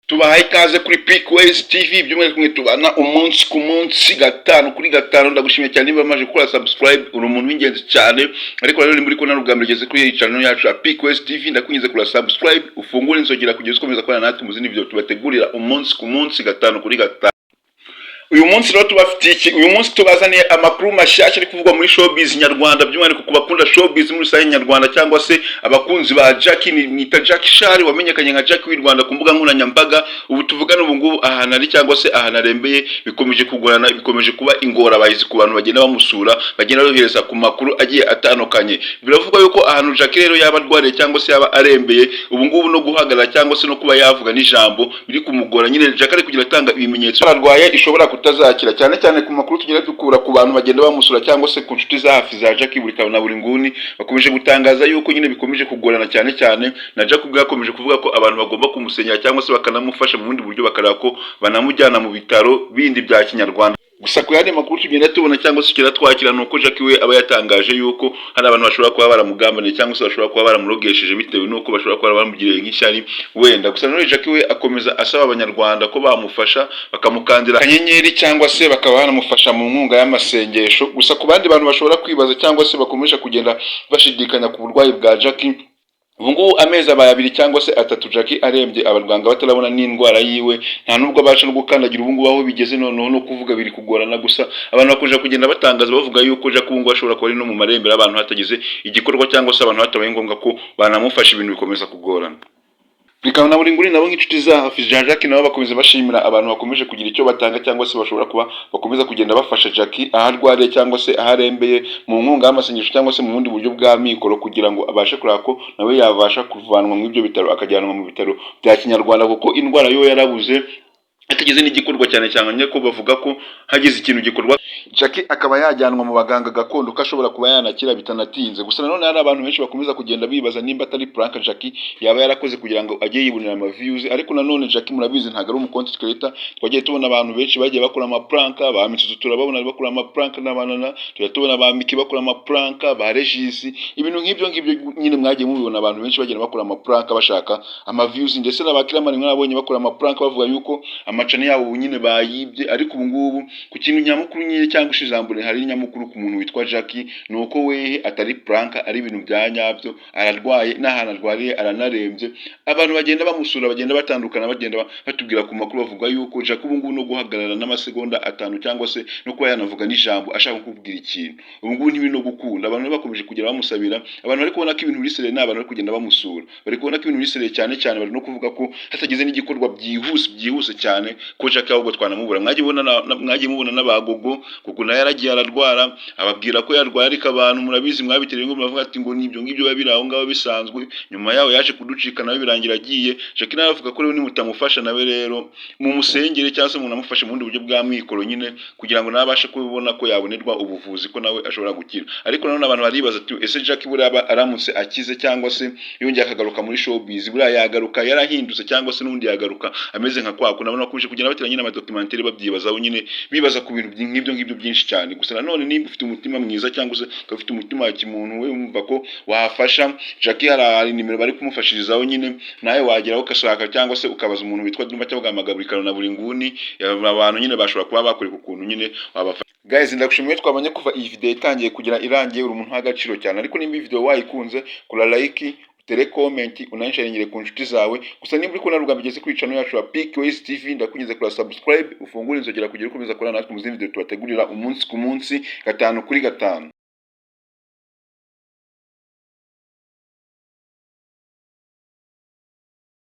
Tubahaye ikaze kuri PQS TV by'umwihariko mwe tubana umunsi ku munsi gatanu kuri gatanu. Ndagushimiye cyane niba bamaze gukora subscribe, uri umuntu w'ingenzi cyane. Ariko rero muri ko narugambye ugeze kuri iyi channel yacu ya PQS TV, ndakunyuze kuri subscribe, ufungure inzogera kugeza ukomeza kubana natwe mu zindi video tubategurira umunsi ku munsi gatanu kuri gatanu. Uyu munsi rero tubafitiye uyu munsi tubazaniye amakuru mashyashya ari kuvugwa muri showbiz nyarwanda, by'umwihariko ku bakunda showbiz muri rusange nyarwanda cyangwa se abakunzi ba Jackie. Nita Jackie Shari wamenyekanye nka Jackie w'i Rwanda ku mbuga nkoranyambaga. Ubu tuvugana ubu ngubu ahantu ari cyangwa se ahantu arembeye bikomeje kugorana, bikomeje kuba ingorabahizi ku bantu bagenda bamusura, bagenda bohereza ku makuru agiye atandukanye. Biravugwa yuko ahantu Jackie rero yaba arwariye cyangwa se yaba arembeye ubu ngubu no guhagarara cyangwa se no kuba yavuga n'ijambo biri kumugora. Nyine Jackie ari kugira atanga ibimenyetso arwaye ishobora kutazakira, cyane cyane ku makuru tugenda dukura ku bantu bagenda bamusura cyangwa se ku nshuti za hafi za Jackie buri kabona buri nguni, bakomeje gutangaza yuko nyine bikomeje kugorana cyane cyane na Jackie ubwo yakomeje kuvuga ko abantu bagomba kumusenyera cyangwa se bakanamufasha mu bundi buryo, bakaraba ko banamujyana mu bitaro bindi bya kinyarwanda. Gusa ku yandi makuru tugenda tubona cyangwa se kira twakira nuko Jackie we aba yatangaje yuko hari abantu bashobora kuba baramugambaniye cyangwa se bashobora kuba baramurogesheje bitewe nuko bashobora kuba baramugiriye nk'ishyari wenda. Gusa none Jackie we akomeza asaba abanyarwanda ko bamufasha bakamukandira akanyenyeri cyangwa se bakaba banamufasha mu nkunga y'amasengesho. Gusa ku bandi bantu bashobora kwibaza cyangwa se bakomeje kugenda bashidikanya ku burwayi bwa Jackie, ubu ngubu amezi abaye 2 cyangwa se 3 Jackie arembye, abaganga batarabona n'indwara yiwe, nta nubwo abasha no gukandagira. Ubu ngubu aho bigeze noneho no kuvuga biri kugorana. Gusa abantu bakomeje kugenda batangaza bavuga yuko Jackie ubu ngubu ashobora kuba ari no mu marembera abantu hatagize igikorwa cyangwa se abantu hatabaye ngombwa ko banamufasha, ibintu bikomeza kugorana. Bikabona buri nguri nabo nk'inshuti za hafi za Jackie nabo bakomeza bashimira abantu bakomeje kugira icyo batanga cyangwa se bashobora kuba bakomeza kugenda bafasha Jackie aharwariye cyangwa se aharembeye mu nkunga y'amasengesho cyangwa se mu bundi buryo bwa mikoro, kugira ngo abashe kurako ko nawe yabasha kuvanwa mu ibyo bitaro akajyanwa mu bitaro bya kinyarwanda, kuko indwara yo yarabuze atageze n'igikorwa cyane cyane ko bavuga ko hagize ikintu gikorwa Jackie akaba yajyanwa mu baganga gakondo ko ashobora kuba yanakira bitanatinze. Gusa nanone hari abantu benshi bakomeza kugenda bibaza nimba atari prank Jackie yaba yarakoze kugira ngo ajye yibonera ama views. Ariko nanone Jackie murabizi ntago ari umu content creator, twagiye tubona abantu benshi bagiye bakora ama prank, ba Mitsuzu turababona bakora ama prank n'abanana, tubona ba Miki bakora ama prank, ba Regis, ibintu nk'ibyo nyine mwagiye mubibona abantu benshi bagenda bakora ama prank bashaka ama views, ndetse n'abakiramani mwabonye bakora ama prank bavuga yuko amacane yabo nyine bayibye. Ariko ubu ngubu ku kintu nyamukuru nyine cyangwa ishijambure hari nyamukuru ku muntu witwa Jackie nuko we atari prank, ari ibintu bya nyabyo, ararwaye n'ahantu arwariye aranarembye. Abantu bagenda bamusura bagenda batandukana, bagenda batubwira ku makuru bavuga yuko Jackie ubu ngubu no guhagarara n'amasegonda 5 cyangwa se no kuba yanavuga n'ijambo ashaka kubwira ikintu ubu ngubu ntibino gukunda. Abantu bakomeje kugira bamusabira, abantu bari kubona ko ibintu birisere n'abantu bari kugenda bamusura, bari kubona ko ibintu birisere cyane cyane, bari no kuvuga ko hatagize n'igikorwa byihuse cyane ko Jackie ahubwo twanamubura. Mwagiye mubona n'abagogo kuko nayo yaragiye ararwara, ababwira ko yarwaye, ariko abantu murabizi mwabitereye ngo bavuga ati ngo nibyo ngibyo babiri aho ngaho bisanzwe. Nyuma yaho yaje kuducika nawe birangira agiye. Jackie nawe avuga ko rero nimutamufasha nawe rero mu musengere cyangwa se umuntu amufashe mu bundi buryo bwa mikoro nyine, kugira ngo nabashe kubona ko yabonerwa ubuvuzi ko nawe ashobora gukira. Ariko nanone abantu baribaza ati ese Jackie buriya aramutse akize cyangwa se yongeye akagaruka muri showbiz, buriya yagaruka yarahindutse cyangwa se n'undi yagaruka ameze nka kwa kuna abantu bakomeje kugira bateranye n'amadocumentary babyibazaho nyine, bibaza ku bintu nk'ibyo byinshi cyane. Gusa nanone nimba ufite umutima mwiza cyangwa se ufite umutima wa kimuntu, we wumva ko wafasha Jackie, hari nimero bari kumufashirizaho nyine, nawe wageraho ukashaka cyangwa se ukabaza umuntu witwa Dumba cyangwa amagaburi na buri nguni, abantu nyine bashobora kuba bakoreka ukuntu nyine wabafasha. Guys, ndagushimiye twabanye kuva iyi video itangiye kugira irangiye, uri umuntu w'agaciro cyane. Ariko nimba iyi video wayikunze, kora like, tere comment, unansharingire ku nshuti zawe. Gusa nimba uri kubona rugamba igeze kuri channel yacu ya PQS TV, ndakunyuze kuri subscribe, ufungure inzogera kugira ukomeza kurana natwe mu zindi video tubategurira umunsi ku munsi gatanu kuri gatanu.